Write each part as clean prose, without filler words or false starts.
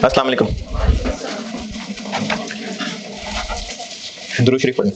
अस्सलाम वालेकुम। दुरूद शरीफ पढ़ें।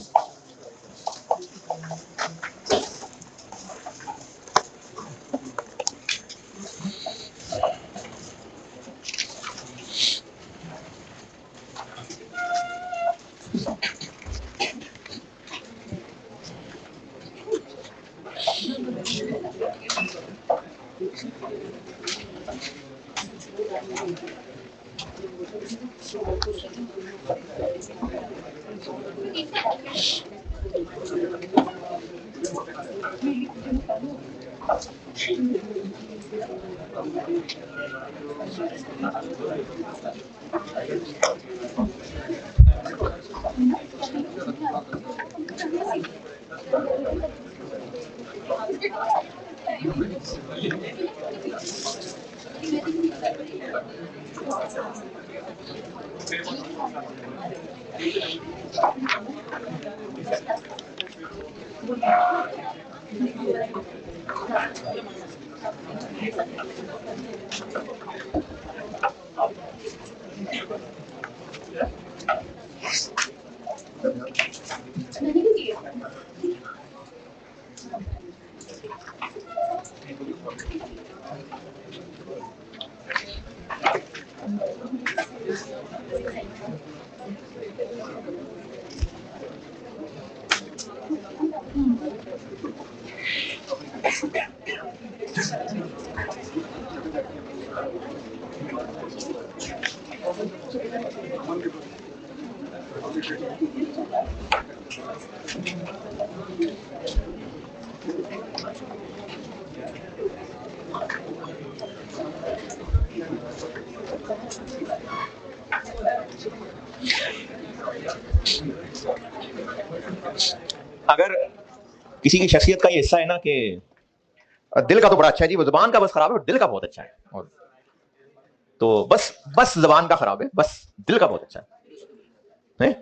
अगर किसी की शख्सियत का ये हिस्सा है ना कि दिल का तो बड़ा अच्छा है जी, वो जुबान का बस खराब है और दिल का बहुत अच्छा है। और तो बस जुबान का खराब है, बस दिल का बहुत अच्छा है?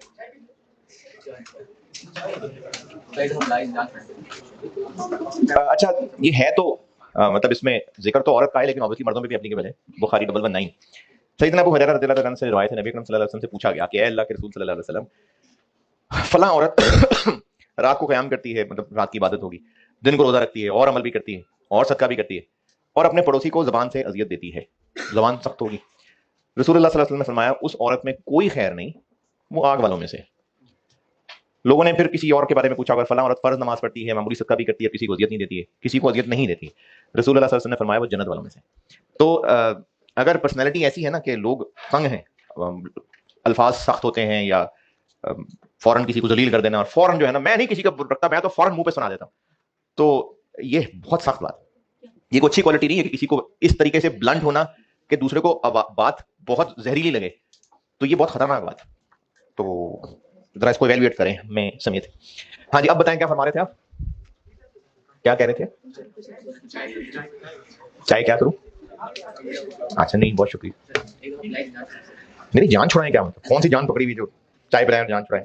अच्छा, ये है तो मतलब इसमें जिक्र तो औरत का है, लेकिन ऑब्वियसली मर्दों पे भी एप्लीकेबल है। बुखारी 119। सैयदना अबू हुरैरा रज़ियल्लाहु अन्हु से रिवायत है, नबी अकरम सल्लल्लाहु अलैहि वसल्लम से पूछा गया कि ऐ अल्लाह के रसूल सल्लल्लाहु अलैहि वसल्लम, फला औरत रात को क़याम करती है, मतलब रात की इबादत होगी, दिन को रोजा रखती है और अमल भी करती है और सदका भी करती है, और अपने पड़ोसी को ज़बान से अजियत देती है, ज़बान सख्त होगी। रसूलुल्लाह सल्लल्लाहु अलैहि वसल्लम ने फरमाया, उस औरत में कोई खैर नहीं, वो आग वालों में से। लोगों ने फिर किसी और के बारे में पूछा, अगर फला औरत फर्ज नमाज पढ़ती है, मामूली सदका भी करती है, किसी को अजियत नहीं देती है, किसी को अजियत नहीं देती, रसूलुल्लाह सल्लल्लाहु अलैहि वसल्लम ने फरमाया वो जन्नत वालों में से। तो अगर पर्सनैलिटी ऐसी है ना कि लोग तंग हैं, अल्फाज सख्त होते हैं, या फौरन किसी को जलील कर देना, और फौरन जो है ना, मैं नहीं किसी का रखता, मैं तो फौरन मुंह पे सुना देता हूँ, तो ये बहुत सख्त बात है। ये कोई अच्छी क्वालिटी नहीं है कि किसी को इस तरीके से ब्लंट होना कि दूसरे को बात बहुत जहरीली लगे, तो ये बहुत खतरनाक बात है। तो जरा इसको इवैल्यूएट करें, मैं समेत। हाँ जी, अब बताएं क्या फरमा रहे थे आप, क्या कह रहे थे? चाय क्या करूं? अच्छा नहीं, बहुत शुक्रिया। मेरी जान छुड़ाएं क्या मतलब? कौन सी जान पकड़ी हुई जो चाय पिलाएं और जान छुड़ाएं?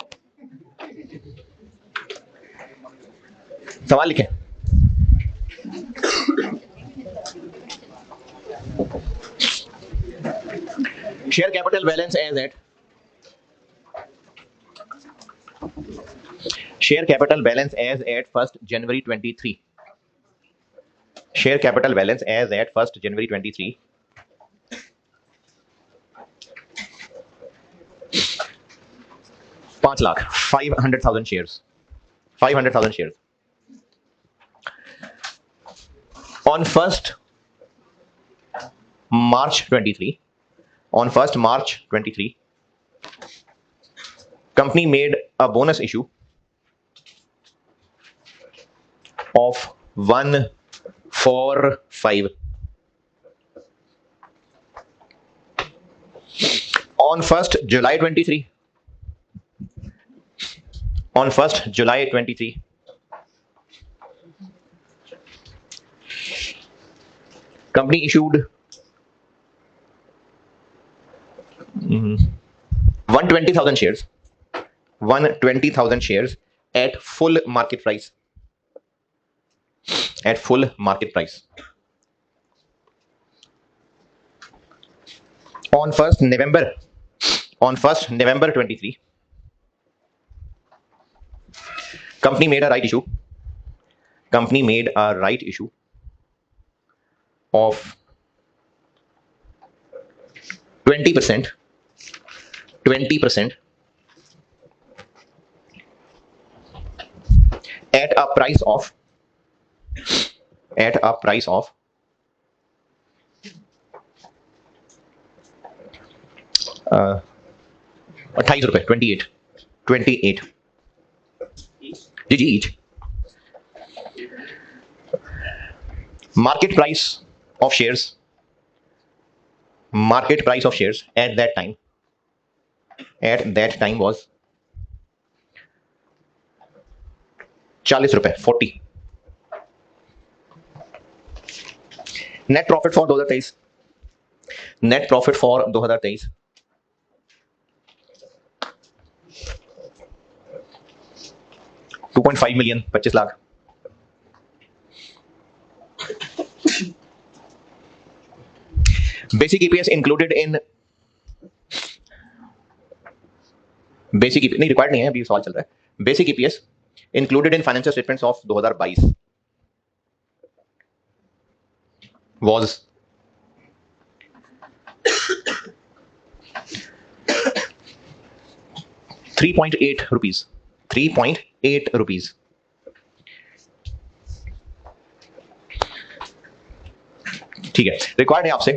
सवाल लिखें। Share capital balance as at share capital balance as at 1st January 23. Share capital balance as at 1st January 23. 5,500,000 shares. 500,000 shares. On 1st March 23. On 1st March 23. Company made a bonus issue of 145. On 1st July 23. On 1st July 23. Company issued 120,000 shares. 120,000 shares at full market price. At full market price. On 1st November 23, company made a right issue. Company made a right issue of 20% at a price of 28 रुपए 28 जी each. Market price of shares at that time was 40 रुपए 40. Net profit for 2023 2.5 million 25 lakh. Basic EPS included in नहीं required नहीं है, अभी सवाल चल रहा है. Basic EPS included in financial statements of 2022 was 3.8 rupees. 3.8 rupees. ठीक है, रिक्वायर्ड है आपसे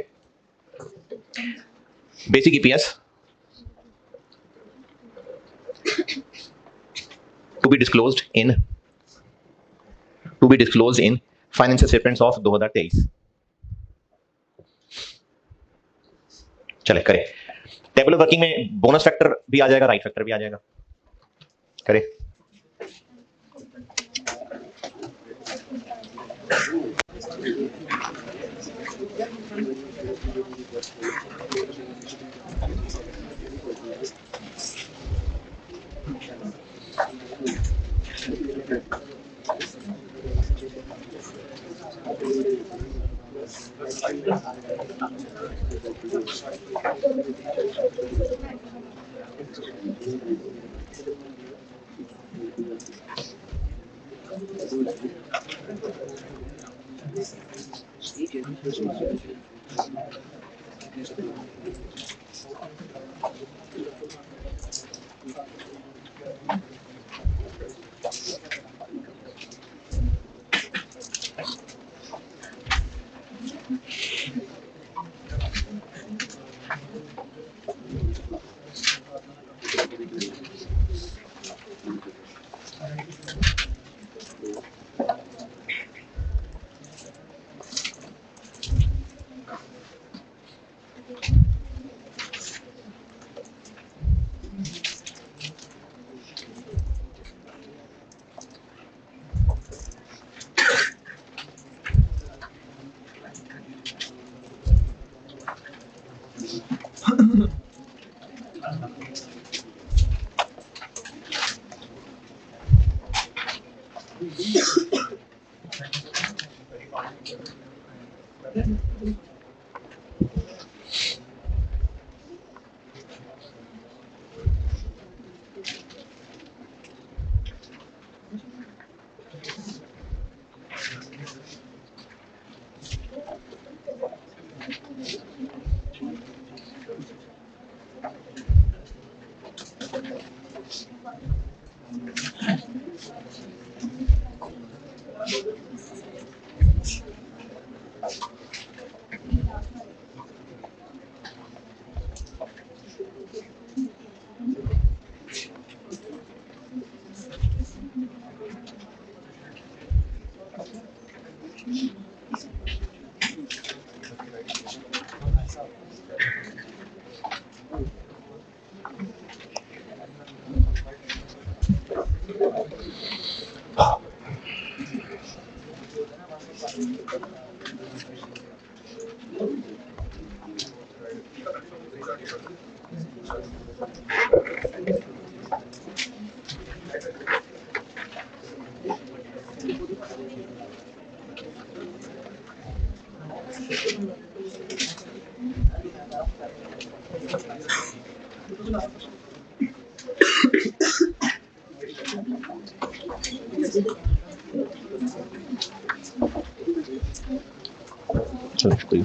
basic EPS to be disclosed in financial statements of 2023. चले करें. टेबल ऑफ वर्किंग में बोनस फैक्टर भी आ जाएगा, राइट फैक्टर भी आ जाएगा. करें. चलो शुक्रिया।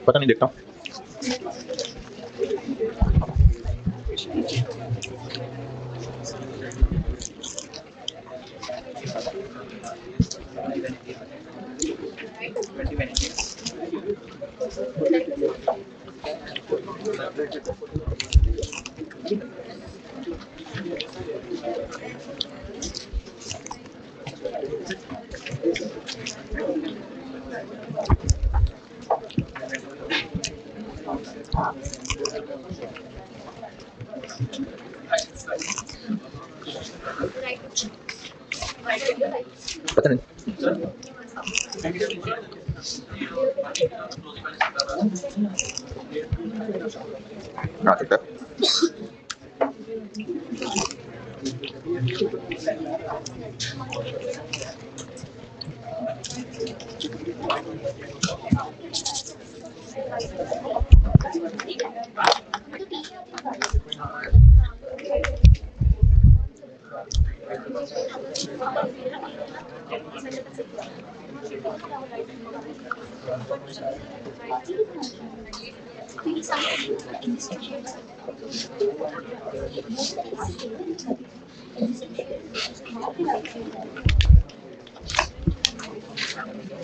पता नहीं, देखता हूँ। पता नहीं, आ सकता है।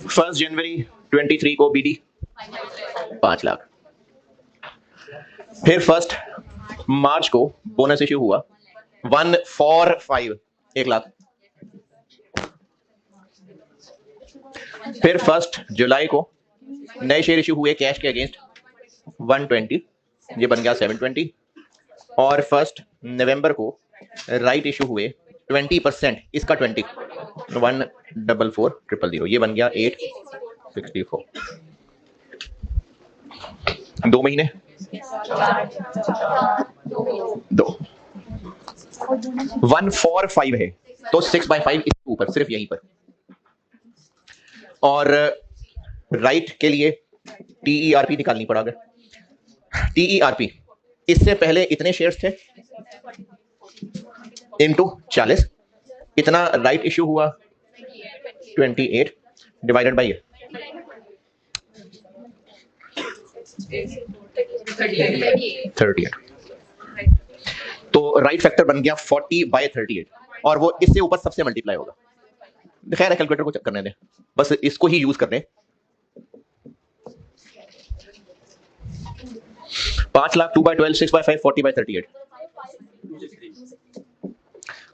फर्स्ट जनवरी 23 को बीडी 5 लाख। फिर फर्स्ट मार्च को बोनस इश्यू हुआ 145 1 लाख। फिर फर्स्ट जुलाई को नए शेयर इश्यू हुए कैश के अगेंस्ट 120, ये बन गया 720। और फर्स्ट नवंबर को राइट इश्यू हुए 20%, इसका 20 144,000, ये बन गया 864। 2 महीने 2 145 है तो 6/5 इसके ऊपर, सिर्फ यहीं पर। और राइट के लिए टीईआरपी निकालनी पड़ा। अगर टीईआरपी इससे पहले इतने शेयर्स थे इनटू 40, इतना राइट इश्यू हुआ 28 डिवाइडेड बाय 38, तो राइट फैक्टर बन गया 40/38 और वो इससे ऊपर सबसे मल्टीप्लाई होगा। खैर कैलकुलेटर को चेक करने दें, बस इसको ही यूज करने। 5 लाख 2/12 6/5 40/38।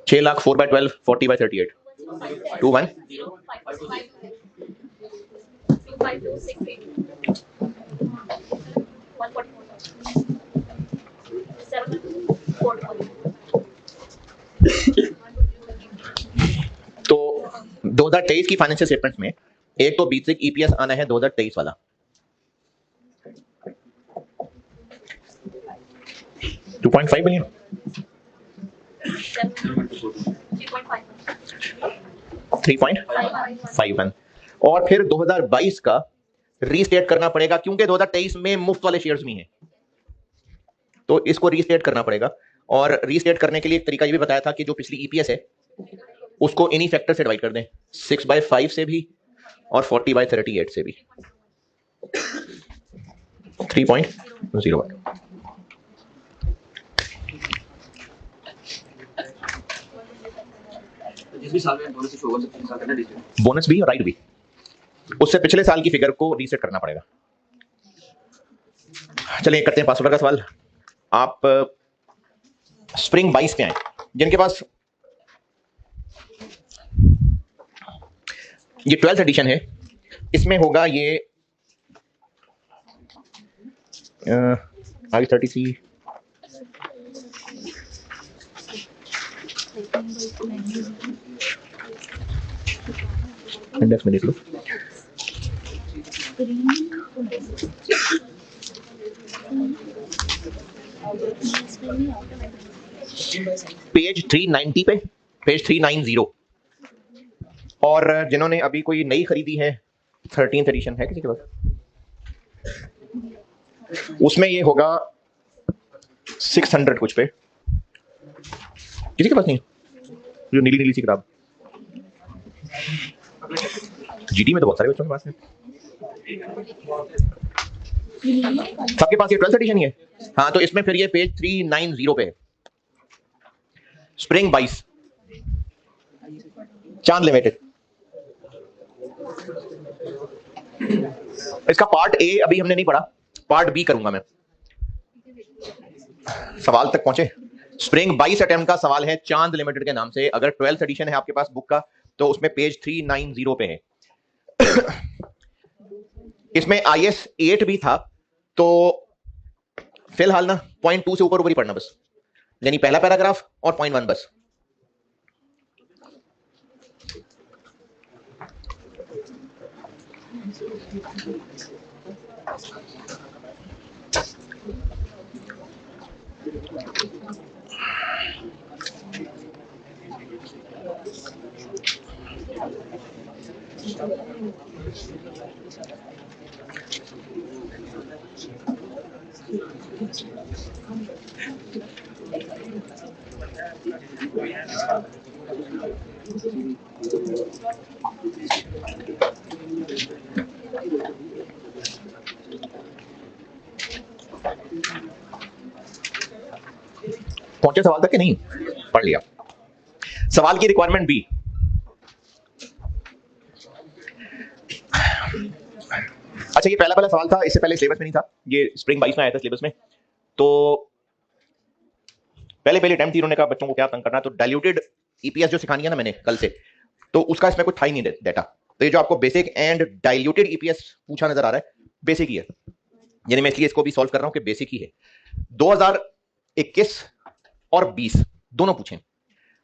6 लाख 4 बाय 12 40 बाय 38 21 तो 2023 की फाइनेंशियल स्टेटमेंट्स में एक तो बेसिक ईपीएस आना है 2023 वाला 2.5 बिलियन 3.51 और फिर 2022 का रीस्टेट करना पड़ेगा क्योंकि 2023 में मुफ्त वाले शेयर्स भी हैं, तो इसको रीस्टेट करना पड़ेगा। और रीस्टेट करने के लिए एक तरीका ये भी बताया था कि जो पिछली ईपीएस है उसको इन्हीं फैक्टर से डिवाइड कर दें, 6/5 से भी और 40/38 से भी 3.01। जिस भी साल में बोनस शो होगा साल करना डिस्ट्रीब्यूट बोनस भी और राइट भी, उससे पिछले साल की फिगर को रीसेट करना पड़ेगा। चलिए करते हैं पासवर्ड का सवाल। आप स्प्रिंग 22 पे आए, जिनके पास ये 12th एडिशन है, इसमें होगा ये I33 इंडेक्स में देख लो। पेज 390 पे, पेज 390। और जिन्होंने अभी कोई नई खरीदी है 13th एडिशन है किसी के पास, उसमें ये होगा 600 कुछ पे। किसी के पास नहीं, जो नीली नीली सी किताब जीटी में तो बहुत सारे बच्चों के पास है। सबके पास ये 12th एडिशन ही है। हाँ, तो इसमें फिर ये पेज 390 पे है, स्प्रिंग 22 चांद लिमिटेड। इसका पार्ट ए अभी हमने नहीं पढ़ा, पार्ट बी करूंगा मैं। सवाल तक पहुंचे। स्प्रिंग 22 अटेम्प्ट का सवाल है चांद लिमिटेड के नाम से। अगर 12th एडिशन है आपके पास बुक का तो उसमें पेज 390 पे है। इसमें IS 8 भी था, तो फिलहाल ना 0.2 से ऊपर ऊपर ही पढ़ना बस, यानी पहला पैराग्राफ और 0.1 बस। पहुंचे सवाल तक कि नहीं? पढ़ लिया। सवाल की रिक्वायरमेंट बी। अच्छा, ये पहला सवाल था, इससे पहले सिलेबस में नहीं था, ये स्प्रिंग 22 में आया था सिलेबस में। तो पहले अटेम्प्ट थी, उन्होंने कहा बच्चों को क्या तंग करना है, तो डाइल्यूटेड ईपीएस जो सिखानी है ना मैंने कल से, तो उसका इसमें कुछ था ही नहीं डाटा। तो ये जो आपको बेसिक एंड डाइल्यूटेड ईपीएस पूछा नजर आ रहा है, बेसिक ही है, यानी मैं इसलिए इसको भी सॉल्व कर रहा हूं कि बेसिक ही है। 2021 और 20 दोनों पूछे,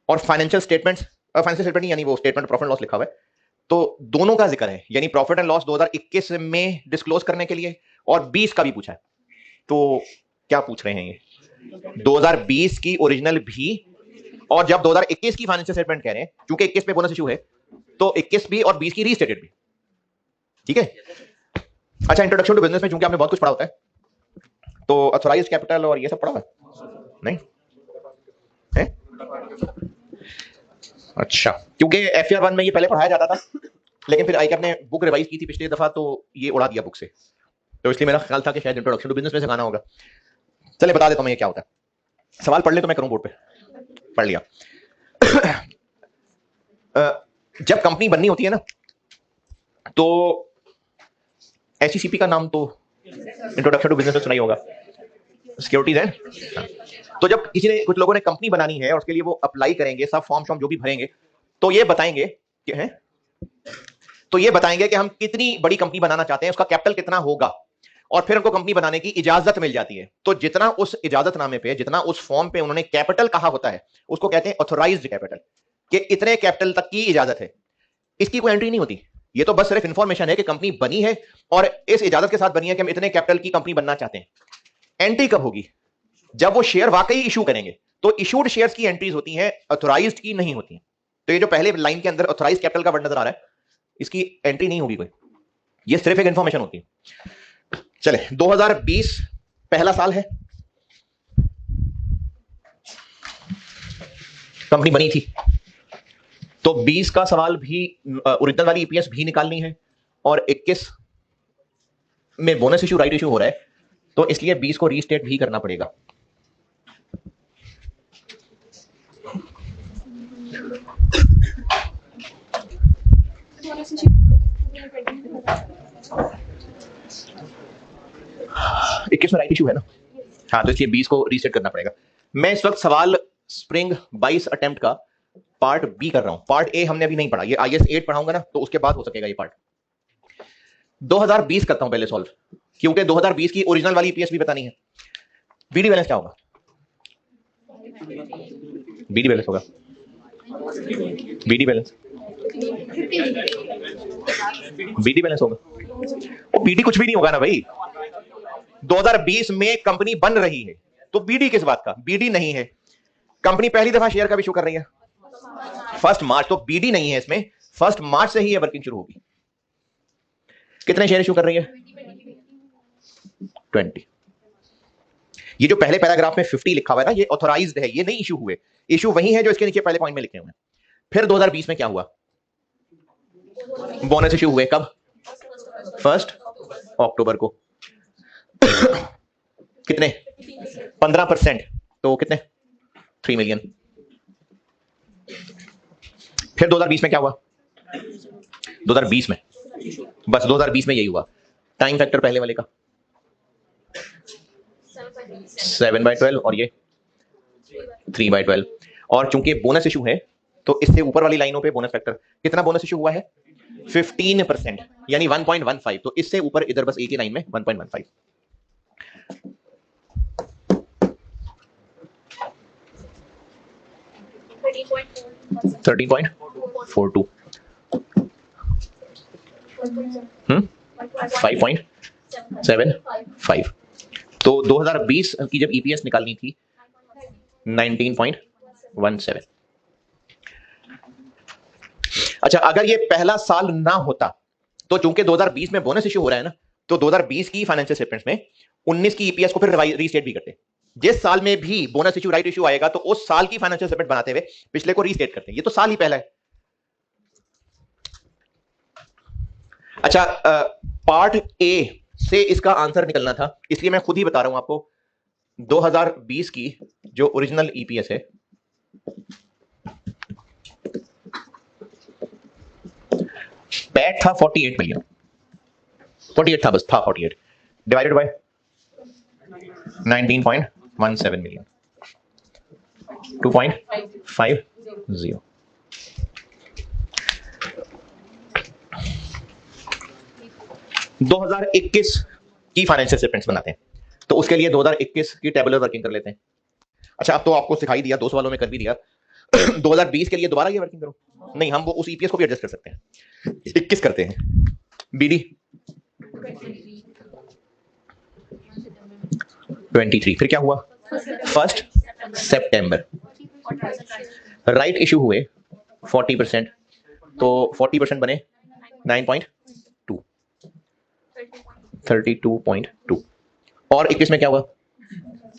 और फाइनेंशियल स्टेटमेंट्स, फाइनेंशियल स्टेटमेंट यानी वो स्टेटमेंट प्रॉफिट एंड लॉस लिखा हुआ है, तो दोनों का जिक्र है, यानी प्रॉफिट एंड लॉस 2021 में डिस्क्लोज करने के लिए, और 20 का भी पूछा है। तो क्या पूछ रहे हैं ये? 2020 की ओरिजिनल भी, और जब 2021 की फाइनेंशियल स्टेटमेंट कह रहे हैं, क्योंकि 21 पे बोनस इशू है, तो 21 भी और 20 की रीस्टेटेड भी। ठीक है। अच्छा, इंट्रोडक्शन टू बिजनेस में चूंकि आपने बहुत कुछ पढ़ा होता है, तो ऑथराइज्ड कैपिटल और ये सब पढ़ा हुआ है नहीं है? अच्छा, क्योंकि FR 1 में ये पहले पढ़ाया जाता था, लेकिन फिर ICAP ने बुक रिवाइज की थी पिछली दफा, तो ये उड़ा दिया बुक से, तो इसलिए मेरा ख्याल था कि शायद इंट्रोडक्शन टू बिजनेस में सिखाना होगा। चलिए बता देता हूं मैं ये क्या होता है। सवाल पढ़ ले तो मैं करूं बोर्ड पे। पढ़ लिया। जब कंपनी बननी होती है ना, तो SECP का नाम तो इंट्रोडक्शन टू बिजनेस में सुना ही होगा। सिक्योरिटीज है। हाँ। तो जब कुछ लोगों ने कंपनी बनानी है और उसके लिए वो अप्लाई करेंगे, सब फॉर्म जो भी भरेंगे, तो ये बताएंगे कि हम कितनी बड़ी कंपनी बनाना चाहते हैं, उसका कैपिटल कितना होगा, और फिर उनको कंपनी बनाने की इजाजत मिल जाती है। तो जितना उस इजाजतनामे पे, जितना उस फॉर्म पे उन्होंने कैपिटल कहा होता है, उसको कहते हैं ऑथोराइज्ड कैपिटल, कि इतने कैपिटल तक की इजाजत है। इसकी कोई एंट्री नहीं होती, ये तो बस सिर्फ इंफॉर्मेशन है कि कंपनी बनी है और इस इजाजत के साथ बनी है कि हम इतने कैपिटल की कंपनी बनना चाहते हैं। एंट्री कब होगी? जब वो शेयर वाकई इशू करेंगे, तो इशूड शेयर्स की एंट्रीज होती हैं, ऑथोराइज्ड की नहीं होती हैं। तो ये जो पहले लाइन के अंदर ऑथोराइज्ड कैपिटल का वर्ड नजर आ रहा है, इसकी एंट्री नहीं होगी कोई, ये सिर्फ एक इंफॉर्मेशन होती है। चले, 2020 पहला साल है, कंपनी बनी थी, तो 20 का सवाल भी, ओरिजिनल वाली ईपीएस भी निकालनी है, और 21 में बोनस इशू, राइट इशू हो रहा है, तो इसलिए 20 को रीस्टेट भी करना पड़ेगा। इक्कीस में राइट इशू है ना, हाँ, तो इसलिए 20 को रीसेट करना पड़ेगा। मैं इस वक्त सवाल स्प्रिंग 22 अटेम्प्ट का पार्ट बी कर रहा हूं, पार्ट ए हमने अभी नहीं पढ़ा, ये IS 8 पढ़ाऊंगा ना, तो उसके बाद हो सकेगा ये पार्ट। 2020 करता हूं पहले सॉल्व, क्योंकि 2020 की ओरिजिनल वाली ईपीएस भी बतानी है। बीडी बैलेंस क्या होगा? बीडी बैलेंस होगा, बीडी बैलेंस, बीडी बैलेंस होगा, वो बीडी कुछ भी नहीं होगा ना भाई। 2020 में कंपनी बन रही है, तो बीडी किस बात का? बीडी नहीं है, कंपनी पहली दफा शेयर का इशू कर रही है 1 मार्च, तो बीडी नहीं है इसमें, 1 मार्च से ही ये वर्किंग शुरू होगी। कितने शेयर इशू कर रही है? 20। ये जो पहले पैराग्राफ में 50 लिखा हुआ है ना, ये ऑथोराइज्ड है, ये नहीं इशू हुए, इशू वही है जो इसके नीचे पहले पॉइंट में लिखे हुए हैं। फिर 2020 में क्या हुआ? बोनस इशू हुए, कब? 1 अक्टूबर को। कितने? 15%, तो कितने? 3 मिलियन। फिर 2020 में क्या हुआ? 2020 में बस 2020 में यही हुआ, टाइम फैक्टर पहले वाले का 7/12 और ये 3/12, और चूंकि बोनस इशू है तो इससे ऊपर वाली लाइनों पे बोनस फैक्टर, कितना बोनस इशू हुआ है? 15%, यानी 1.15, तो इससे ऊपर इधर बस एक ही लाइन में 1.15। 13.42, 5.75। तो 2020 की जब ईपीएस निकालनी थी 19.17। अच्छा, अगर ये पहला साल ना होता, तो चूंकि 2020 में बोनस इशू हो रहा है ना, तो 2020 की फाइनेंशियल स्टेटमेंट्स में 19 की ईपीएस को फिर रीस्टेट भी करते। जिस साल में भी बोनस इशू, राइट इशू आएगा, तो उस साल की फाइनेंशियल स्टेटमेंट बनाते हुए पिछले को रीस्टेट करते हैं। ये तो साल ही पहला है। अच्छा, पार्ट ए से इसका आंसर निकलना था, इसलिए मैं खुद ही बता रहा हूं आपको। 2020 की जो ओरिजिनल ईपीएस है, पैट था 48 मिलियन, 48 था, बस था 48, डिवाइडेड बाय 19.17 मिलियन, 2.50। दो 2021 की फाइनेंशियल स्टेटमेंट्स बनाते हैं, तो उसके लिए 2021 की टेबुलर वर्किंग कर लेते हैं। अच्छा, अब तो आपको सिखाई दिया, 2 सवालों में कर भी दिया। 2020 के लिए दोबारा ये वर्किंग करो, नहीं, हम वो उस ईपीएस को भी एडजस्ट कर सकते हैं। 21 करते हैं, बीडी 23, फिर क्या हुआ? 1 सितंबर, राइट इशू हुए 40%, तो 40% बने 9.2, 32.2, और 21 में क्या हुआ?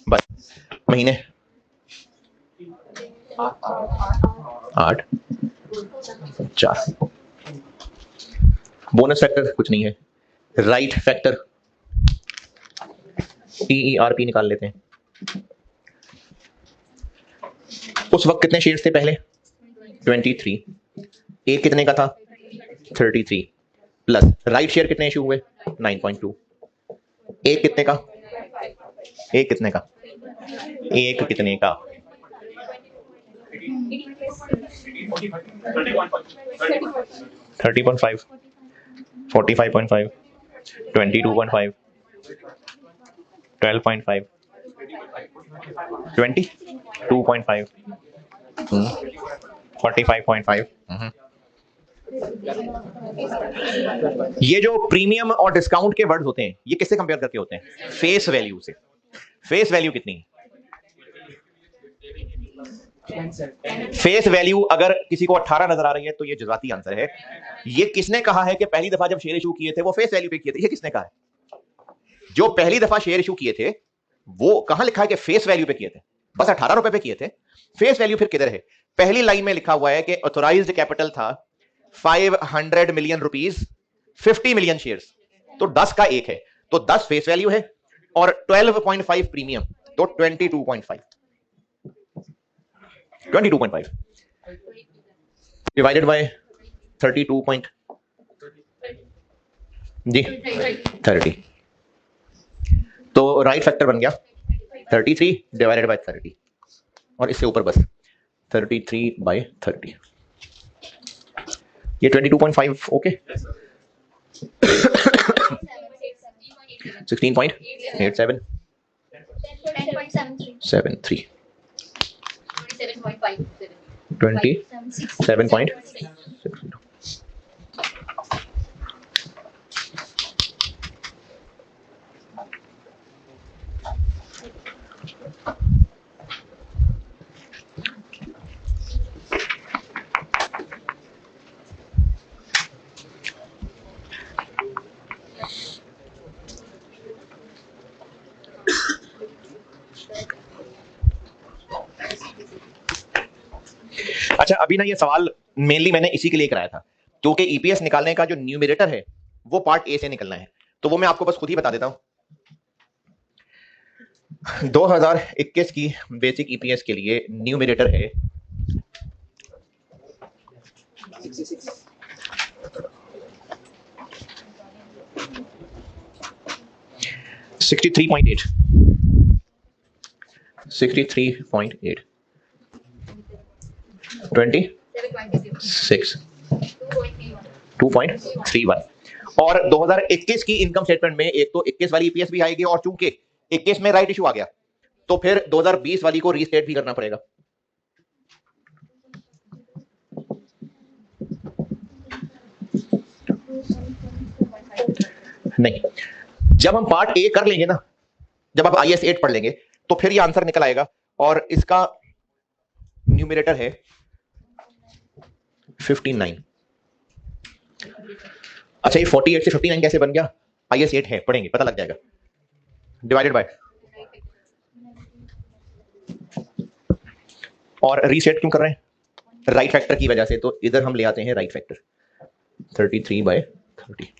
बस महीने 8, 4। बोनस फैक्टर कुछ नहीं है, राइट फैक्टर TERP निकाल लेते हैं। उस वक्त कितने शेयर्स थे पहले? 23। एक कितने का था? 33, प्लस राइट शेयर कितने इशू हुए? 9.2। एक कितने का? एक कितने का? एक कितने का? 30.5, 45.5, 22.5, 12.5, 22.5, 45.5। ये जो प्रीमियम और डिस्काउंट के वर्ड्स होते हैं ये किससे कंपेयर करके होते हैं? फेस वैल्यू से। फेस वैल्यू कितनी है? फेस वैल्यू अगर किसी को 18 नजर आ रही है तो ये जुज़ाती आंसर है। ये किसने कहा है कि पहली दफा जब शेयर इशू किए थे वो फेस वैल्यू पे किए थे? ये किसने कहा है? जो पहली दफा शेयर इशू किए थे वो कहां लिखा है कि फेस वैल्यू पे किए थे? बस 18 रुपए पे किए थे। फेस वैल्यू फिर किधर है? पहली लाइन में लिखा हुआ है कि ऑथोराइज्ड कैपिटल था 500 मिलियन रुपीस, 50 मिलियन शेयर्स, तो 10 का एक है, तो 10 फेस वैल्यू है और 12.5 प्रीमियम, तो 22.5 डिवाइडेड बाय 32 पॉइंट जी 30, तो राइट फैक्टर बन गया 33 डिवाइडेड बाय 30 और इससे ऊपर बस 33/30, ये 22.5 ओके। 16.87 73 27.60। अच्छा अभी ना ये सवाल मेनली मैंने इसी के लिए कराया था क्योंकि ईपीएस निकालने का जो न्यूमरेटर है वो पार्ट ए से निकलना है, तो वो मैं आपको बस खुद ही बता देता हूं। 2021 की बेसिक ईपीएस के लिए न्यूमरेटर है 63.8 26 2.31 और 2021 की इनकम स्टेटमेंट में एक तो 21 वाली ईपीएस भी आएगी और चूंकि 21 में राइट इशू आ गया तो फिर 2020 वाली को रीस्टेट भी करना पड़ेगा। नहीं, जब हम पार्ट ए कर लेंगे ना, जब आप आईएस 8 पढ़ लेंगे तो फिर ये आंसर निकल आएगा और इसका न्यूमरेटर है 59। अच्छा ये 48 से 59 कैसे बन गया? आईएस 8 है, पढ़ेंगे पता लग जाएगा। डिवाइडेड बाय और रीसेट क्यों कर रहे हैं? राइट फैक्टर की वजह से, तो इधर हम ले आते हैं राइट फैक्टर 33/30 1.3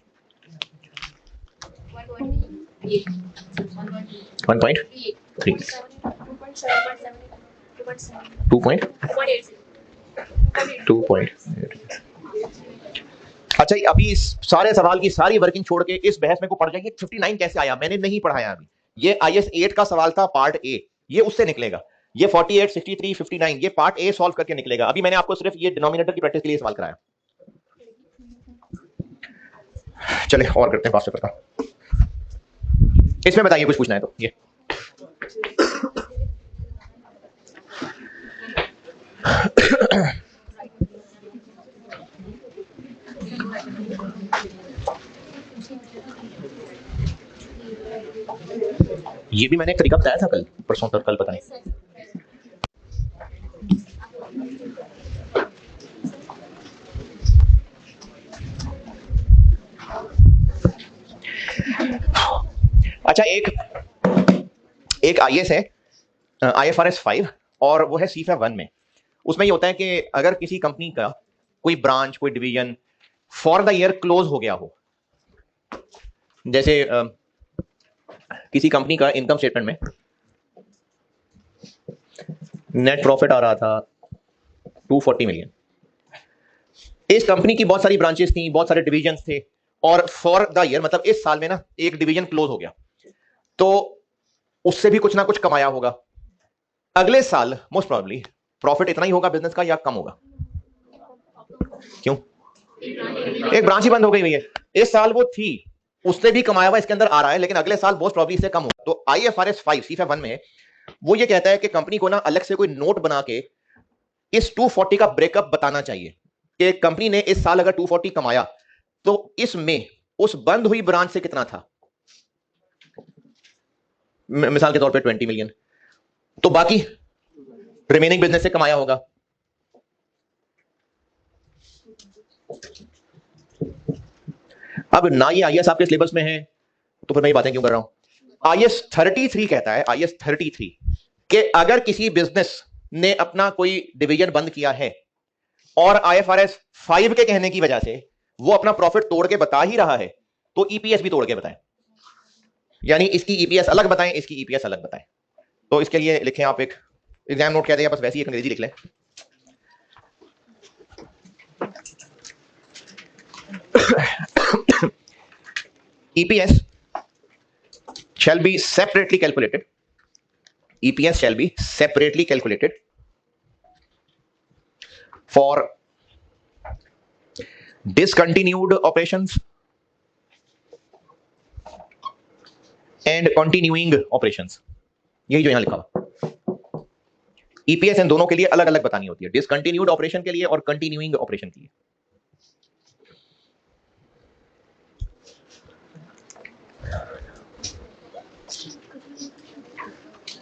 2.8। अच्छा अभी इस सारे सवाल की सारी वर्किंग छोड़ के इस बहस में को पढ़ जाएंगे 59 कैसे आया, मैंने नहीं पढ़ाया अभी। ये आईएस 8 का सवाल था पार्ट ए, ये उससे निकलेगा। ये 48, 63, 59 ये पार्ट ए सॉल्व करके निकलेगा। अभी मैंने आपको सिर्फ ये डिनोमिनेटर की प्रैक्टिस के लिए सवाल कराया। चले और करते हैं फास्ट करता। इसमें बताइए कुछ पूछना है तो ये ये भी मैंने एक तरीका बताया था कल परसों तक, कल पता नहीं। अच्छा एक आईएस है IFRS 5 और वो है CFA 1 में। उसमें ये होता है कि अगर किसी कंपनी का कोई ब्रांच कोई division for the year close हो गया हो, जैसे किसी कंपनी का इनकम स्टेटमेंट में नेट प्रॉफिट आ रहा था 240 मिलियन, इस कंपनी की बहुत सारी ब्रांचेस थी, बहुत सारे डिवीजन थे और फॉर द ईयर मतलब इस साल में ना एक डिवीजन क्लोज हो गया, तो उससे भी कुछ ना कुछ कमाया होगा। अगले साल मोस्ट प्रोबेबली प्रॉफिट इतना ही होगा बिजनेस का या कम होगा? क्यों? एक ब्रांच ही बंद हो गई है। इस साल वो थी, उससे भी कमाया हुआ इसके अंदर आ रहा है, लेकिन अगले साल मोस्ट प्रोबेबली इससे कम होगा। तो IFRS 5 CFA 1 में वो ये कहता है कि कंपनी को ना अलग से कोई नोट बना के इस 240 का ब्रेकअप बताना चाहिए कि कंपनी ने इस साल अगर 240 कमाया तो इसमें उस बंद हुई ब्रांच से कितना था। मिसाल के तौर पे 20 मिलियन, तो बाकी रिमेनिंग बिजनेस से कमाया होगा। अब ना ये IAS आपके सिलेबस में है तो फिर मैं ये बातें क्यों कर रहा हूं। IAS 33 कहता है, IAS 33 कि अगर किसी बिजनेस ने अपना कोई डिवीजन बंद किया है और IFRS 5 के कहने की वजह से वो अपना प्रॉफिट तोड़ के बता ही रहा है, तो EPS भी तोड़ के बताएं, यानी इसकी EPS अलग बताएं, इसकी EPS अलग बताएं। तो इसके लिए लिखें आप, एक एग्जाम नोट कहते हैं, बस वैसे ही एक अंग्रेजी लिख लें। EPS shall be separately calculated. EPS shall be separately calculated for discontinued operations and continuing operations. यही जो यहां लिखा हुआ। EPS इन दोनों के लिए अलग अलग बतानी होती है, डिसकंटिन्यूड ऑपरेशन के लिए और कंटिन्यूइंग ऑपरेशन के लिए।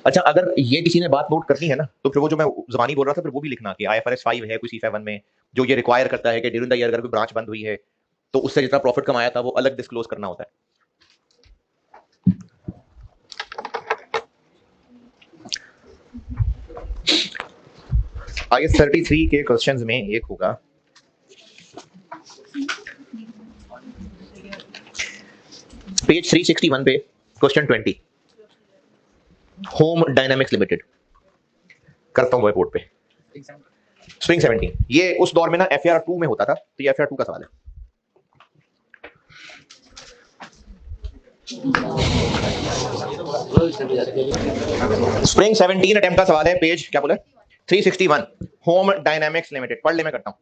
अच्छा, अगर ये किसी ने बात नोट करनी है ना, तो फिर वो जो मैं ज़बानी बोल रहा था फिर वो भी लिखना कि IFRS 5 है कोई CFA 1 में जो ये रिक्वायर करता है कि ड्यूरिंग द ईयर अगर कोई ब्रांच बंद हुई है तो उससे जितना प्रॉफिट कमाया था वो अलग डिस्क्लोज करना होता है। IAS 33 के क्वेश्चंस में एक होगा, पेज 361 पे क्वेश्चन 20, होम डायनामिक्स लिमिटेड। करता हूं बोर्ड पे, स्प्रिंग 17, ये उस दौर में ना FAR 2 में होता था, तो ये FAR 2 का सवाल है। स्प्रिंग 17 अटेम्प्ट का सवाल है, पेज क्या बोला, 361, होम डायनामिक्स लिमिटेड। पढ़ ले, मैं करता हूं।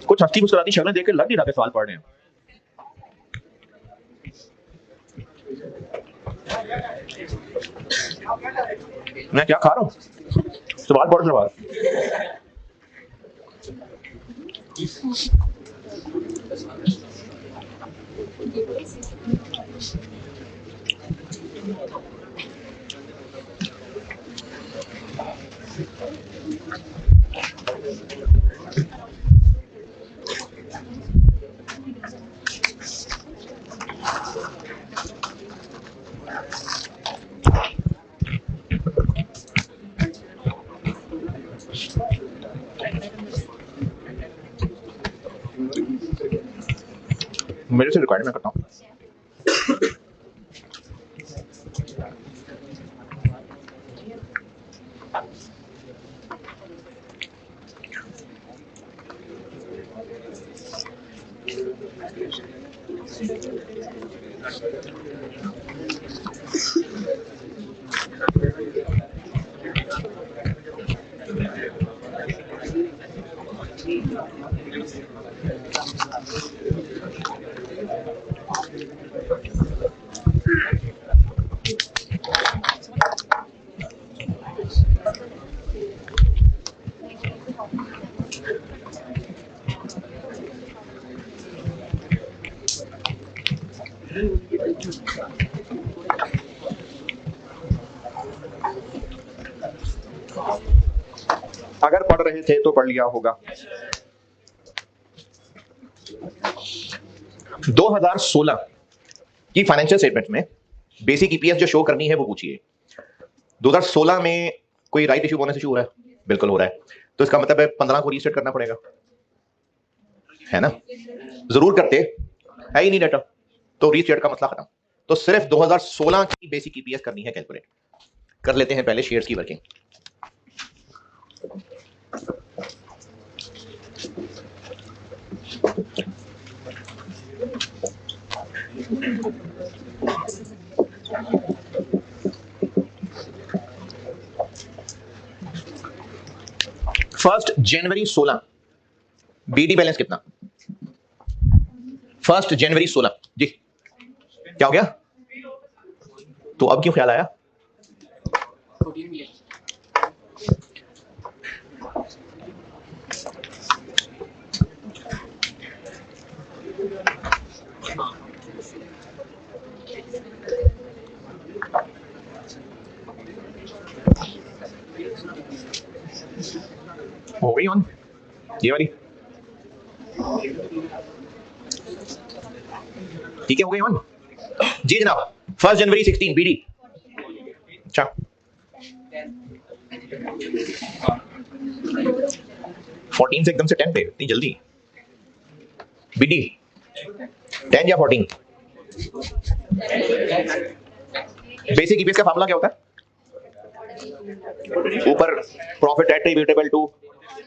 कुछ हंसती मुस्कुराती शक्लें देख के लग नहीं रहा कि सवाल पढ़ रहे हैं। मैं क्या खा रहा हूं, सवाल पढ़ सवाल। मेरे से रिक्वायर्ड मैं करता हूँ। अगर पढ़ रहे थे तो पढ़ लिया होगा। 2016 की फाइनेंशियल स्टेटमेंट में बेसिक ईपीएस जो शो करनी है वो पूछिए। 2016 में कोई राइट इशू बोनस इशू हो रहा है? बिल्कुल हो रहा है। तो इसका मतलब है 15 को रीसेट करना पड़ेगा, है ना? जरूर करते, है ही नहीं डाटा, तो रीसेट का मसला खत्म। तो सिर्फ 2016 की बेसिक ईपीएस करनी है कैलकुलेट। कर लेते हैं पहले शेयर्स की वर्किंग। फर्स्ट जनवरी 16 बीडी बैलेंस कितना? 1 जनवरी 16 जी, क्या हो गया? तो अब क्यों ख्याल आया? 14 मिलियन। हो गई ऑन ये वाली? ठीक है, हो गई ऑन जी जनाब। 1 जनवरी 16 बीडी। अच्छा, 14 से एकदम से 10 पे इतनी जल्दी? बीडी 10 या 14? बेसिक ईपीएस का फार्मूला क्या होता है? ऊपर profit attributable to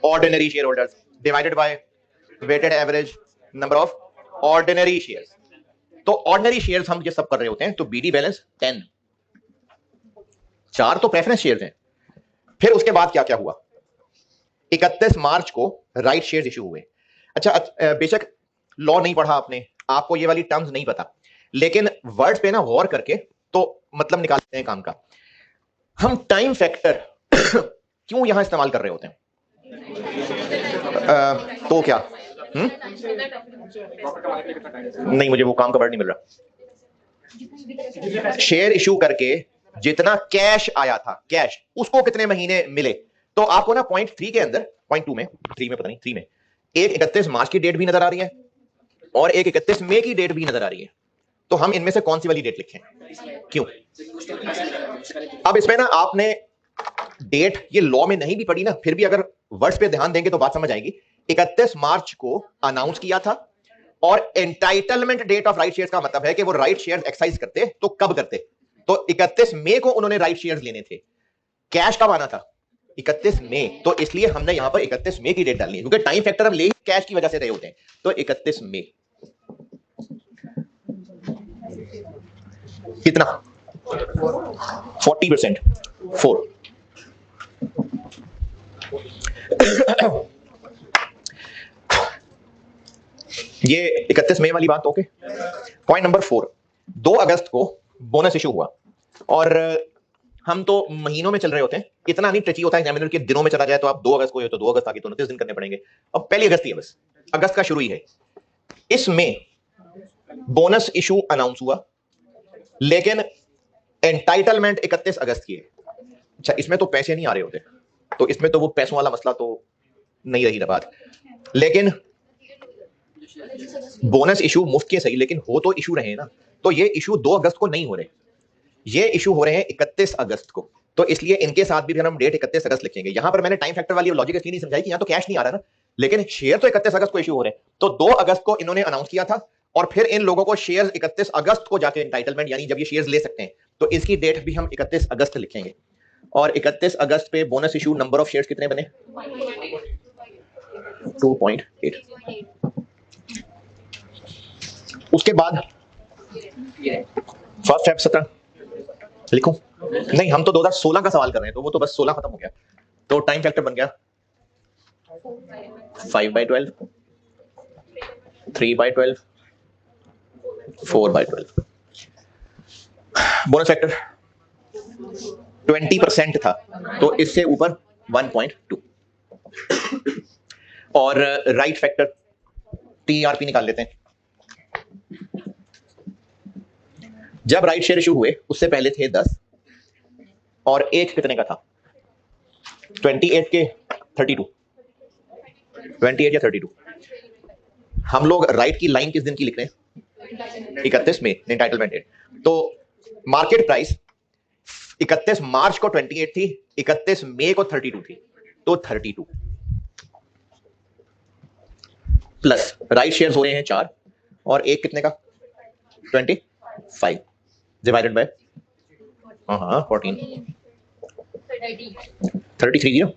ordinary share holders divided by weighted average number of ordinary shares. तो ऑर्डिनरी शेयर्स हम ये सब कर रहे होते हैं, तो बीडी बैलेंस 10, 4 तो प्रेफरेंस शेयर्स हैं। फिर उसके बाद क्या क्या हुआ? 31 मार्च को राइट शेयर्स इशू हुए। अच्छा, बेशक लॉ नहीं पढ़ा आपने, आपको ये वाली टर्म्स नहीं पता, लेकिन वर्ड्स पे ना गौर करके तो मतलब निकालते हैं काम का। हम टाइम फैक्टर क्यों यहां इस्तेमाल कर रहे होते हैं? तो क्या नहीं, मुझे वो काम का वर्ड नहीं मिल रहा। शेयर इशू करके जितना कैश आया था, कैश उसको कितने महीने मिले? तो आपको ना पॉइंट 3 के अंदर, पॉइंट 2 में, 3 में पता नहीं, 3 में एक 31 मार्च की डेट भी नजर आ रही है और एक 31 मई की डेट भी नजर आ रही है। तो हम इनमें से कौन सी वाली डेट लिखें? क्यों? अब इसमें ना आपने डेट ये लॉ में नहीं भी पढ़ी ना, फिर भी अगर वर्ड्स पे ध्यान देंगे तो बात समझ आएगी। 31 मार्च को अनाउंस किया था और entitlement date of right shares का मतलब है कि वो राइट शेयर्स एक्सरसाइज करते तो कब करते? तो 31 मई को उन्होंने राइट शेयर्स लेने थे। कैश कब आना था? 31 मई। तो इसलिए हमने यहां पर 31 मई की डेट डालनी है, क्योंकि टाइम फैक्टर हम ले ही कैश की वजह से रहे होते हैं। तो 31 मई कितना? 40%, 4। ये 31 मई वाली बात ओके। पॉइंट नंबर 4, 2 अगस्त को बोनस इशू हुआ और हम तो महीनों में चल रहे होते हैं, इतना नहीं टची होता है। एग्जामिनर के दिनों में चला जाए तो आप 2 अगस्त को तो 2 अगस्त आगे तो 29 दिन करने पड़ेंगे। अब 1 अगस्त ही है, बस अगस्त का शुरू ही है। इसमें बोनस इशू अनाउंस हुआ, लेकिन एंटाइटलमेंट 31 अगस्त की है। अच्छा, इसमें तो पैसे नहीं आ रहे होते, तो इसमें तो वो पैसों वाला मसला तो नहीं रही ना बात। लेकिन बोनस इशू मुफ्त के सही, लेकिन हो तो इशू रहे ना। तो ये इशू 2 अगस्त को नहीं हो रहे, ये इशू हो रहे हैं 31 अगस्त को। तो इसलिए इनके साथ भी हम डेट 31 अगस्त लिखेंगे। यहां पर मैंने टाइम फैक्टर वाली लॉजिक इसलिए नहीं समझाई कि यहां तो कैश नहीं आ रहा ना, लेकिन शेयर तो 31 अगस्त को इशू हो रहे हैं। तो 2 अगस्त को इन्होंने अनाउंस किया था और फिर इन लोगों को शेयर 31 अगस्त को जाके एंटाइटलमेंट, यानी जब ये शेयर्स ले सकते हैं, तो इसकी डेट भी हम 31 अगस्त लिखेंगे। और 31 अगस्त पे bonus issue number of shares कितने बने? 2.8। उसके बाद फर्स्ट स्टेप 17 लिखूं? नहीं, हम तो 2016 का सवाल कर रहे हैं, तो वो तो बस 16 खत्म हो गया। तो टाइम फैक्टर बन गया 5/12, 3/12, 4/12। बोनस फैक्टर 20% था, तो इससे ऊपर 1.2। और राइट फैक्टर TRP निकाल लेते हैं। जब राइट शेयर इशू हुए उससे पहले थे 10 और एक कितने का था? 28 के 32, 28 या 32। हम लोग राइट की लाइन किस दिन की लिख रहे हैं? 31 में एंटाइटलमेंट डेट। तो मार्केट प्राइस 31 मार्च को 28 थी, 31 मई को 32 थी, तो 32 प्लस राइट शेयर्स हो रहे हैं 4 और एक कितने का? 25 डिवाइडेड बाय 14 33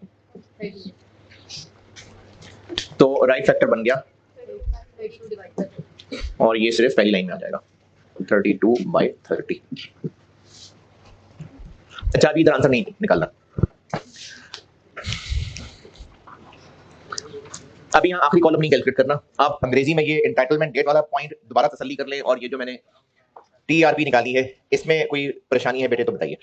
तो राइट फैक्टर बन गया और ये सिर्फ पहली लाइन में आ जाएगा 32/30। अच्छा अभी इधर आंसर नहीं निकालना। अभी यहाँ आखिरी कॉलम नहीं कैलकुलेट करना। आप अंग्रेजी में ये एंटाइटलमेंट डेट वाला पॉइंट दोबारा तसल्ली कर लें और ये जो मैंने TRP निकाली है इसमें कोई परेशानी है बेटे तो बताइए।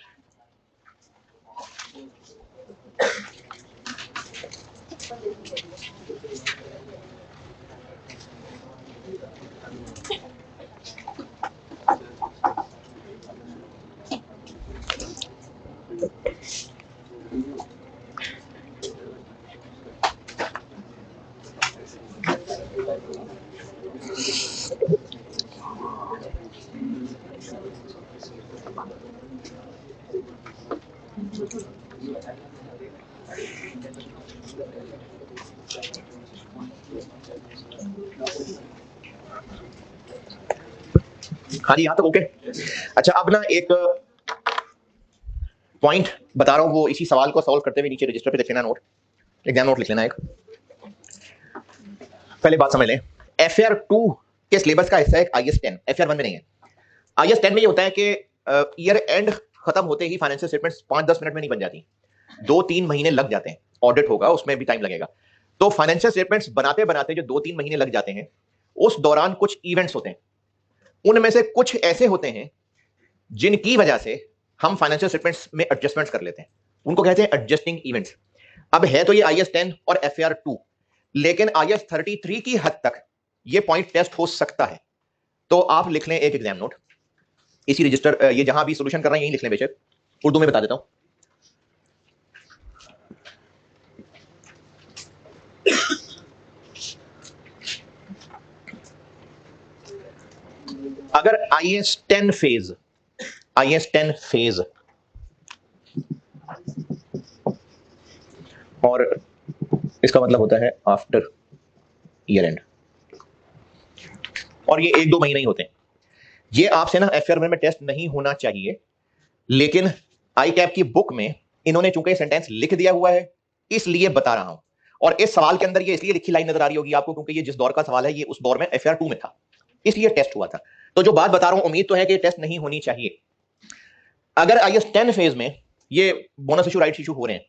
हाँ जी, यहां तक ओके। अच्छा अब ना एक पॉइंट बता रहा हूं, वो इसी सवाल को सॉल्व करते हुए नीचे रजिस्टर पे लिख लेना, नोट एग्जाम नोट लिख लेना एक। पहले बात समझ लें, FR2 के सिलेबस का हिस्सा है IS10, FR1 में नहीं है। IS10 में ये होता है कि ईयर एंड खत्म होते ही फाइनेंशियल स्टेटमेंट्स 5-10 मिनट में नहीं बन जाती, 2-3 महीने लग जाते हैं। ऑडिट होगा उसमें भी टाइम लगेगा। तो फाइनेंशियल स्टेटमेंट्स बनाते बनाते जो 2-3 महीने लग जाते हैं, उस दौरान कुछ इवेंट्स होते हैं। उनमें से कुछ ऐसे होते हैं जिनकी वजह से हम फाइनेंशियल स्टेटमेंट्स में एडजस्टमेंट्स कर लेते हैं, उनको कहते हैं एडजस्टिंग इवेंट्स। अब है तो ये IS10 और FR2, लेकिन IS33 की हद तक ये पॉइंट टेस्ट हो सकता है। तो आप लिख लें एक एग्जाम नोट इसी रजिस्टर, ये जहां भी सॉल्यूशन कर रहे हैं यही लिख लें, बेशक उर्दू में बता देता हूं। अगर IS10 फेज और इसका मतलब होता है आफ्टर ईयर एंड, और ये 1-2 महीने ही होते हैं। ये आपसे ना FR1 में टेस्ट नहीं होना चाहिए, लेकिन ICAP की बुक में इन्होंने चूंकि सेंटेंस लिख दिया हुआ है इसलिए बता रहा हूं। और इस सवाल के अंदर ये इसलिए लिखी लाइन नजर आ रही होगी आपको क्योंकि ये जिस दौर का सवाल है ये उस दौर में FR2 में था, इसलिए टेस्ट हुआ था। तो जो बात बता रहा हूं उम्मीद तो है कि टेस्ट नहीं होनी चाहिए। अगर IS10 फेज में ये बोनस इशू राइट इशू हो रहे हैं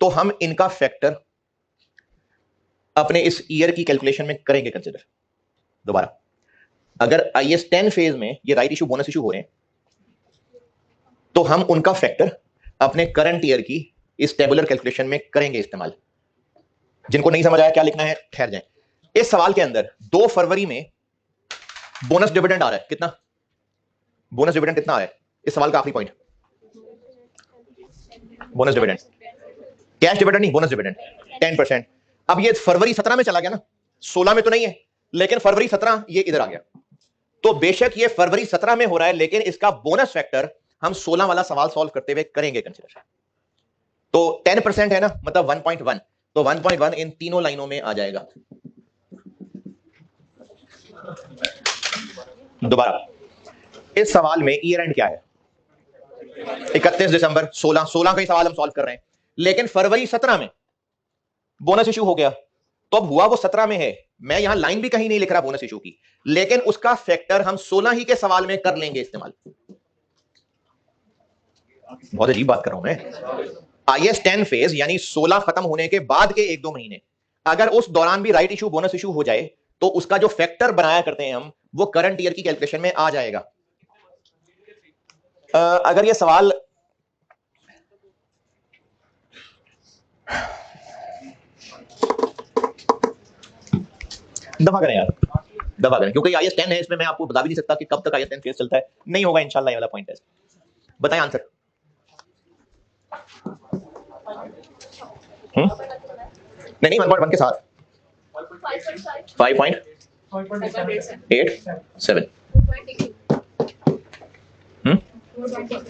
तो हम इनका फैक्टर अपने इस ईयर की कैलकुलेशन में करेंगे कंसिडर। दोबारा, अगर IS10 फेज में ये राइट इशू बोनस इशू हो रहे हैं तो हम उनका फैक्टर अपने करंट ईयर की इस टेबुलर कैलकुलेशन में करेंगे इस्तेमाल। जिनको नहीं समझ आया क्या लिखना है ठहर जाएं। इस सवाल के अंदर 2 फरवरी में बोनस डिविडेंड आ रहा है, कितना बोनस डिविडेंड कितना आ रहा है? इस सवाल का आखिरी point bonus dividend, cash dividend नहीं, बोनस डिविडेंड 10%। अब ये फरवरी 17 में चला गया ना, 16 में तो नहीं है, लेकिन फरवरी 17 ये इधर आ गया। तो बेशक ये फरवरी 17 में हो रहा है, लेकिन इसका बोनस फैक्टर हम 16 वाला सवाल सॉल्व करते हुए करेंगे कंसीडर। तो 10% है ना, मतलब 1.1, तो 1.1 इन तीनों लाइनों में आ जाएगा। दोबारा, इस सवाल में ईयर एंड क्या है? 31 दिसंबर, 16 का ही सवाल हम सॉल्व कर रहे हैं, लेकिन फरवरी 17 में बोनस इशू हो गया, तो अब हुआ वो 17 में है। मैं यहां लाइन भी कहीं नहीं लिख रहा बोनस इशू की, लेकिन उसका फैक्टर हम 16 ही के सवाल में कर लेंगे इस्तेमाल। बहुत अजीब बात कर रहा हूं मैं। IS10 फेज यानी 16 खत्म होने के बाद के 1-2 महीने, अगर उस दौरान भी राइट इशू बोनस इशू हो जाए तो उसका जो फैक्टर बनाया करते हैं हम, वो करंट ईयर की कैलकुलेशन में आ जाएगा। अगर ये सवाल दफा करें यार, दफा करें, क्योंकि IS 10 है, इसमें मैं आपको बता भी नहीं सकता कि कब तक IS 10 फेस चलता है, नहीं होगा इंशाल्लाह, ये वाला पॉइंट है। बताएं आंसर। नहीं 1.1 के साथ 5.87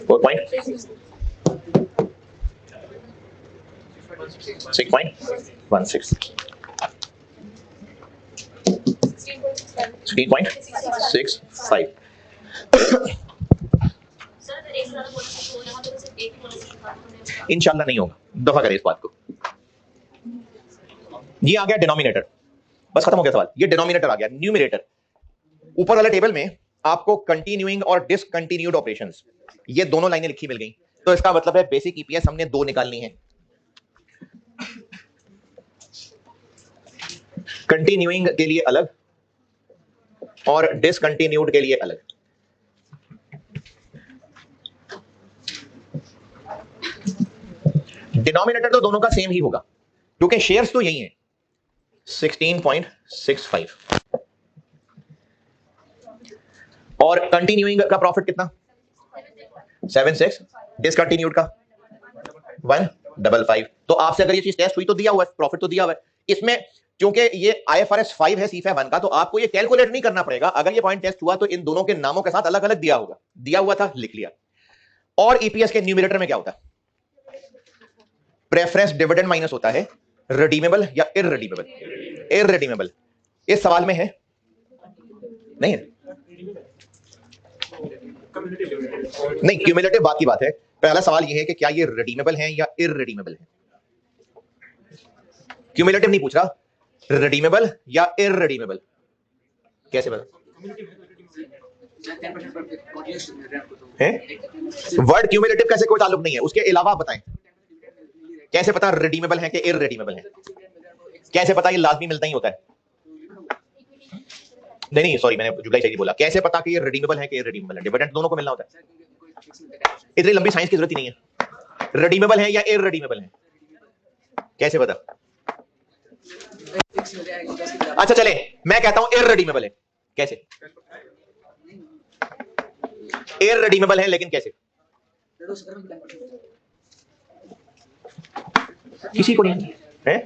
4.6.16 16.65 इंशाल्लाह नहीं होगा, दफा करें इस बात को। ये आ गया डिनोमिनेटर, बस खत्म हो गया सवाल। ये डिनोमिनेटर आ गया। न्यूमरेटर, ऊपर वाले टेबल में आपको कंटिन्यूइंग और डिसकंटिन्यूड ऑपरेशंस, ये दोनों लाइनें लिखी मिल गई। तो इसका मतलब है बेसिक ईपीएस हमने 2 निकालनी है, कंटिन्यूइंग के लिए अलग और डिसकंटिन्यूड के लिए अलग। डिनोमिनेटर तो दोनों का सेम ही होगा क्योंकि शेयर्स तो यही हैं, 16.65। और कंटिन्यूइंग का प्रॉफिट कितना 76, डिसकंटिन्यूड का 155। तो आपसे अगर ये चीज टेस्ट हुई तो दिया हुआ है, प्रॉफिट तो दिया हुआ है इसमें। क्योंकि ये IFRS 5 है CFA 1 का, तो आपको ये कैलकुलेट नहीं करना पड़ेगा। अगर ये पॉइंट टेस्ट हुआ तो इन दोनों के नामों के साथ अलग अलग दिया होगा, दिया हुआ था लिख लिया। और ईपीएस के न्यूमरेटर में क्या होता है, प्रेफरेंस डिविडेंड माइनस होता है रिडीमेबल या इररिडीमेबल। इररिडीमेबल इस सवाल में है नहीं है, नहीं क्यूमुलेटिव बात की बात है। पहला सवाल यह है कि क्या ये रिडीमेबल है या इररिडीमेबल है। क्यूमुलेटिव नहीं पूछ रहा, रिडीमेबल या इररिडीमेबल कैसे पता है? वर्ड क्यूमुलेटिव कैसे कोई ताल्लुक नहीं है, उसके अलावा बताएं कैसे पता रिडीमेबल है कि इररिडीमेबल है, कैसे पता ये लाजमी मिलता ही होता है। नहीं सॉरी, मैंने जुगलाई सही बोला। कैसे पता कि ये रिडीमेबल है कि इररिडीमेबल है? डिविडेंड दोनों को मिलना होता है, इतनी लंबी साइंस की जरूरत ही नहीं है। रिडीमेबल है या इररिडीमेबल है कैसे पता? अच्छा चले, मैं कहता हूं इररिडीमेबल है, कैसे? इररिडीमेबल है लेकिन कैसे? किसी को नहीं है?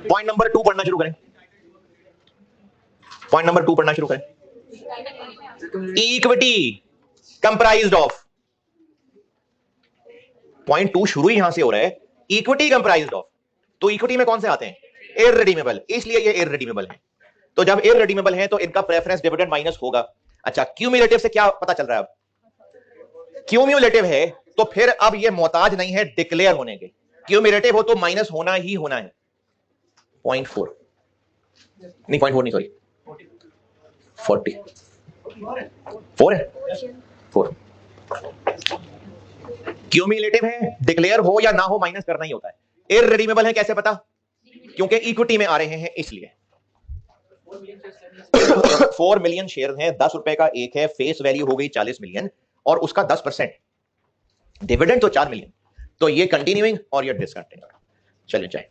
पॉइंट नंबर 2 पढ़ना शुरू करें, पॉइंट नंबर 2 पढ़ना शुरू करें। इक्विटी कंप्राइज्ड ऑफ, पॉइंट 2 शुरू ही यहां से हो रहा है, इक्विटी कंप्राइज्ड ऑफ। तो इक्विटी में कौन से आते हैं? इररिडीमेबल, इसलिए ये इररिडीमेबल है। तो जब इररिडीमेबल है तो इनका प्रेफरेंस डिविडेंड माइनस होगा। अच्छा, क्यूमुलेटिव से क्या पता चल रहा है? अब क्यूमुलेटिव है तो फिर अब ये मोहताज नहीं है डिक्लेयर होने के। क्यूमुलेटिव हो तो माइनस होना ही होना है। 0.4 नहीं, 0.4 नहीं सॉरी 40 4 है 4। क्यूमुलेटिव है, डिक्लेयर हो या ना हो माइनस करना ही होता है। इररिडीमेबल है कैसे पता? क्योंकि इक्विटी में आ रहे हैं इसलिए। 4 मिलियन शेयर हैं, 10 रुपए का एक है, फेस वैल्यू हो गई 40 मिलियन और उसका 10%, डिविडेंड तो 4 मिलियन। तो ये कंटिन्यूइंग और ये डिसकंटिन्यूइंग। चलिए जाए।